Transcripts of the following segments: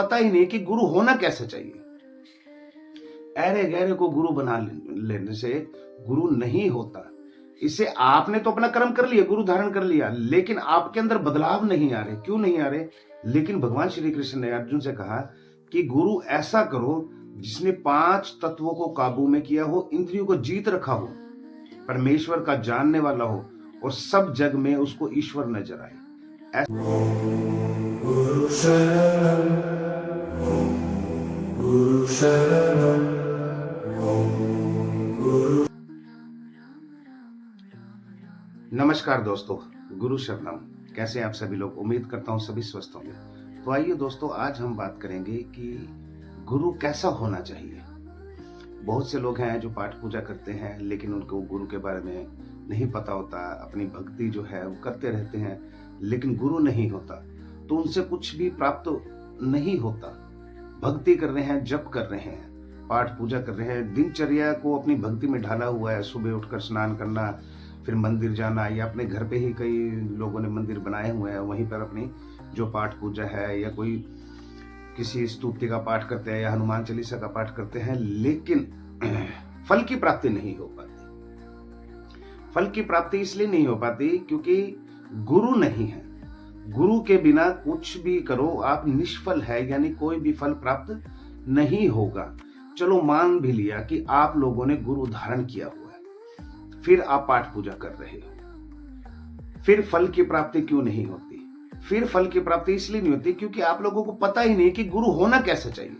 पता ही नहीं कि गुरु होना कैसे चाहिए। ऐरे गहरे को गुरु बना लेने से गुरु नहीं होता। इसे आपने तो अपना कर्म कर लिया, गुरु धारण कर लिया, लेकिन आपके अंदर बदलाव नहीं आ रहे। क्यों नहीं आ रहे? लेकिन भगवान श्री कृष्ण ने अर्जुन से कहा कि गुरु ऐसा करो जिसने 5 तत्वों को काबू में किया हो, इंद्रियों को जीत रखा हो, परमेश्वर का जानने वाला हो और सब जग में उसको ईश्वर नजर आए। गुरु शरणम, गुरु शरणम, गुरु। नमस्कार दोस्तों, गुरु शरणम। कैसे हैं आप सभी लोग? उम्मीद करता हूं सभी स्वस्थ होंगे। तो आइए दोस्तों, आज हम बात करेंगे कि गुरु कैसा होना चाहिए। बहुत से लोग हैं जो पाठ पूजा करते हैं, लेकिन उनको गुरु के बारे में नहीं पता होता। अपनी भक्ति जो है वो करते रहते हैं, लेकिन गुरु नहीं होता, तो उनसे कुछ भी प्राप्त नहीं होता। भक्ति कर रहे हैं, जप कर रहे हैं, पाठ पूजा कर रहे हैं, दिनचर्या को अपनी भक्ति में ढाला हुआ है। सुबह उठकर स्नान करना, फिर मंदिर जाना, या अपने घर पे ही कई लोगों ने मंदिर बनाए हुए हैं, वहीं पर अपनी जो पाठ पूजा है, या कोई किसी स्तुति का पाठ करते हैं या हनुमान चालीसा का पाठ करते हैं, लेकिन फल की प्राप्ति नहीं हो पाती। फल की प्राप्ति इसलिए नहीं हो पाती क्योंकि गुरु नहीं है। गुरु के बिना कुछ भी करो आप निष्फल है, यानी कोई भी फल प्राप्त नहीं होगा। चलो मान भी लिया कि आप लोगों ने गुरु धारण किया हुआ है, फिर आप पाठ पूजा कर रहे हो, फिर फल की प्राप्ति क्यों नहीं होती? फिर फल की प्राप्ति इसलिए नहीं होती क्योंकि आप लोगों को पता ही नहीं कि गुरु होना कैसे चाहिए।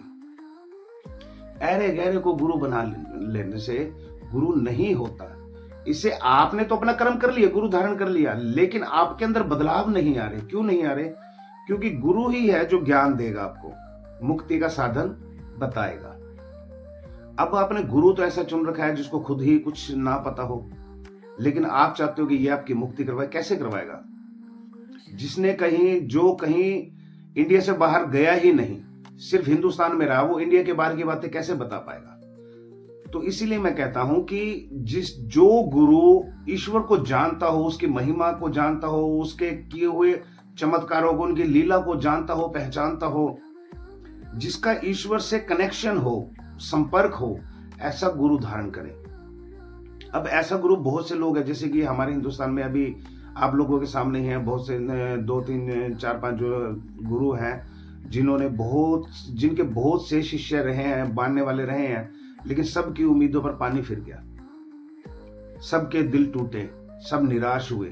ऐरे गहरे को गुरु बना लेने से गुरु नहीं होता। इसे आपने तो अपना कर्म कर लिया, गुरु धारण कर लिया, लेकिन आपके अंदर बदलाव नहीं आ रहे। क्यों नहीं आ रहे? क्योंकि गुरु ही है जो ज्ञान देगा, आपको मुक्ति का साधन बताएगा। अब आपने गुरु तो ऐसा चुन रखा है जिसको खुद ही कुछ ना पता हो, लेकिन आप चाहते हो कि ये आपकी मुक्ति करवाए। कैसे करवाएगा? जिसने कहीं इंडिया से बाहर गया ही नहीं, सिर्फ हिंदुस्तान में रहा, वो इंडिया के बाहर की बातें कैसे बता पाएगा? तो इसीलिए मैं कहता हूं कि जो गुरु ईश्वर को जानता हो, उसकी महिमा को जानता हो, उसके किए हुए चमत्कारों को, उनकी लीला को जानता हो, पहचानता हो, जिसका ईश्वर से कनेक्शन हो, संपर्क हो, ऐसा गुरु धारण करें। अब ऐसा गुरु बहुत से लोग हैं, जैसे कि हमारे हिंदुस्तान में अभी आप लोगों के सामने हैं बहुत से 2, 3, 4, 5 जो गुरु हैं, जिनके बहुत से शिष्य रहे हैं, मानने वाले रहे हैं, लेकिन सबकी उम्मीदों पर पानी फिर गया। सबके दिल टूटे, सब निराश हुए,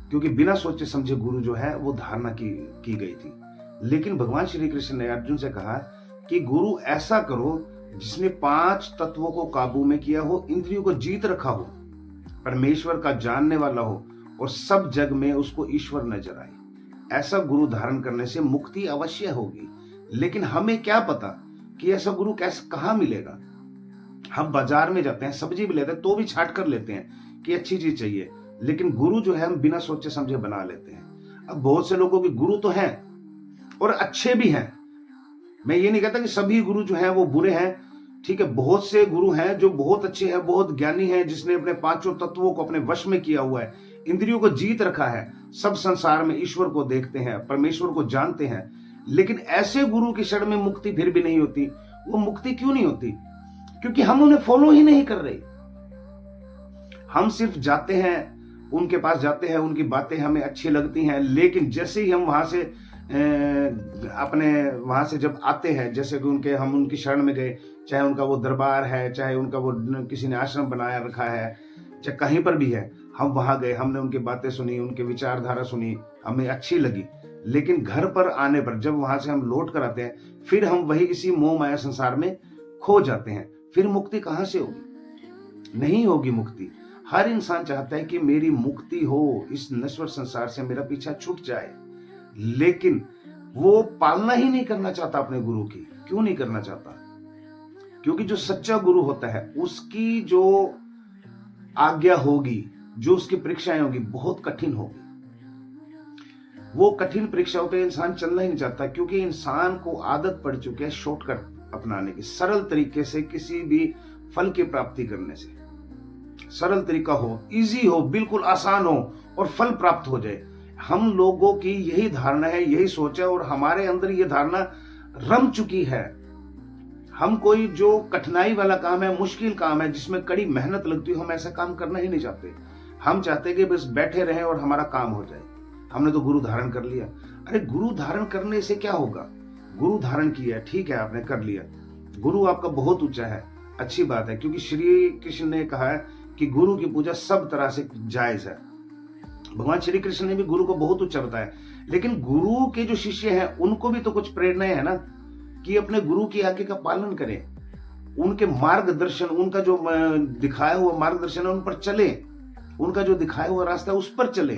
क्योंकि बिना सोचे समझे गुरु जो है वो धारणा की गई थी। लेकिन भगवान श्री कृष्ण ने अर्जुन से कहा कि गुरु ऐसा करो जिसने 5 तत्वों को काबू में किया हो, इंद्रियों को जीत रखा हो, परमेश्वर का जानने वाला हो और सब जग में उसको ईश्वर नजर आए। ऐसा गुरु धारण करने से मुक्ति अवश्य होगी। लेकिन हमें क्या पता कि ऐसा गुरु कहाँ मिलेगा? हम बाजार में जाते हैं, सब्जी भी लेते हैं, तो भी छाट कर लेते हैं कि अच्छी चीज चाहिए, लेकिन गुरु जो है हम बिना सोचे समझे बना लेते हैं। अब बहुत से लोगों के गुरु तो हैं और अच्छे भी हैं। मैं ये नहीं कहता कि सभी गुरु जो हैं वो बुरे हैं, ठीक है, बहुत से गुरु हैं जो बहुत अच्छे हैं, बहुत ज्ञानी हैं, जिसने अपने 5 तत्वों को अपने वश में किया हुआ है, इंद्रियों को जीत रखा है, सब संसार में ईश्वर को देखते हैं, परमेश्वर को जानते हैं। लेकिन ऐसे गुरु की शरण में मुक्ति फिर भी नहीं होती। वो मुक्ति क्यों नहीं होती? क्योंकि हम उन्हें फॉलो ही नहीं कर रहे। हम सिर्फ जाते हैं, उनके पास जाते हैं, उनकी बातें हमें अच्छी लगती हैं, लेकिन जैसे ही हम वहां से जब आते हैं, जैसे कि हम उनकी शरण में गए, चाहे उनका वो दरबार है, चाहे उनका वो किसी ने आश्रम बनाया रखा है, चाहे कहीं पर भी है, हम वहां गए, हमने उनकी बातें सुनी, उनकी विचारधारा सुनी, हमें अच्छी लगी, लेकिन घर पर आने पर जब वहां से हम लौट कर आते हैं, फिर हम वही इसी मोह माया संसार में खो जाते हैं। फिर मुक्ति कहां से होगी? नहीं होगी मुक्ति। हर इंसान चाहता है कि मेरी मुक्ति हो, इस नश्वर संसार से मेरा पीछा छूट जाए, लेकिन वो पालना ही नहीं करना चाहता अपने गुरु की। क्यों नहीं करना चाहता? क्योंकि जो सच्चा गुरु होता है, उसकी जो आज्ञा होगी, जो उसकी परीक्षाएं होगी, बहुत कठिन होगी। वो कठिन परीक्षाओं पे इंसान चलना ही नहीं चाहता, क्योंकि इंसान को आदत पड़ चुकी है शॉर्टकट अपनाने की, सरल तरीके से किसी भी फल की प्राप्ति करने से। सरल तरीका हो, इजी हो, बिल्कुल आसान हो और फल प्राप्त हो जाए। हम लोगों की यही धारणा है, यही सोच है, और हमारे अंदर ये धारणा रम चुकी है। हम कोई जो कठिनाई वाला काम है, मुश्किल काम है, जिसमें कड़ी मेहनत लगती हो, हम ऐसा काम करना ही नहीं चाहते। हम चाहते कि बस बैठे रहें और हमारा काम हो जाए। हमने तो गुरु धारण कर लिया। अरे गुरु धारण करने से क्या होगा? गुरु धारण किया, ठीक है, आपने कर लिया, गुरु आपका बहुत ऊंचा है, अच्छी बात है, क्योंकि श्री कृष्ण ने कहा है कि गुरु की पूजा सब तरह से जायज है। भगवान श्री कृष्ण ने भी गुरु को बहुत ऊंचा बताया, लेकिन गुरु के जो शिष्य हैं उनको भी तो कुछ प्रेरणाएं है ना, कि अपने गुरु की आज्ञा का पालन करें, उनके मार्गदर्शन, उनका जो दिखाया हुआ मार्गदर्शन है उन पर चले, उनका जो दिखाया हुआ रास्ता है उस पर चले।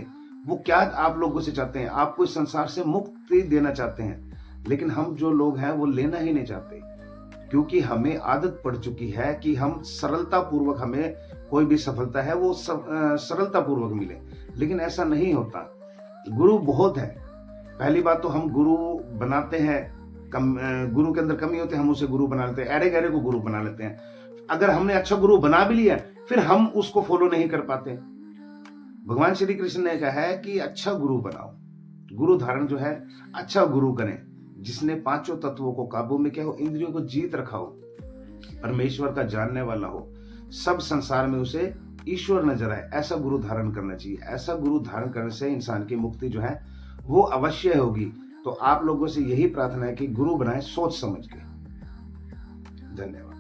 वो क्या आप लोगों से चाहते हैं? आपको इस संसार से मुक्ति देना चाहते हैं, लेकिन हम जो लोग हैं वो लेना ही नहीं चाहते, क्योंकि हमें आदत पड़ चुकी है कि हम सरलता पूर्वक, हमें कोई भी सफलता है वो सरलता पूर्वक मिले, लेकिन ऐसा नहीं होता। गुरु बहुत है। पहली बात तो हम गुरु बनाते हैं, गुरु के अंदर कमी होती है, हम उसे गुरु बना लेते हैं, अरे गहरे को गुरु बना लेते हैं। अगर हमने अच्छा गुरु बना भी लिया फिर हम उसको फॉलो नहीं कर पाते। भगवान श्री कृष्ण ने कहा है कि अच्छा गुरु बनाओ, गुरु धारण जो है अच्छा गुरु करें, जिसने पांचों तत्वों को काबू में किया हो, इंद्रियों को जीत रखा हो, परमेश्वर का जानने वाला हो, सब संसार में उसे ईश्वर नजर आए, ऐसा गुरु धारण करना चाहिए। ऐसा गुरु धारण करने से इंसान की मुक्ति जो है वो अवश्य होगी। तो आप लोगों से यही प्रार्थना है कि गुरु बनाए सोच समझ के। धन्यवाद।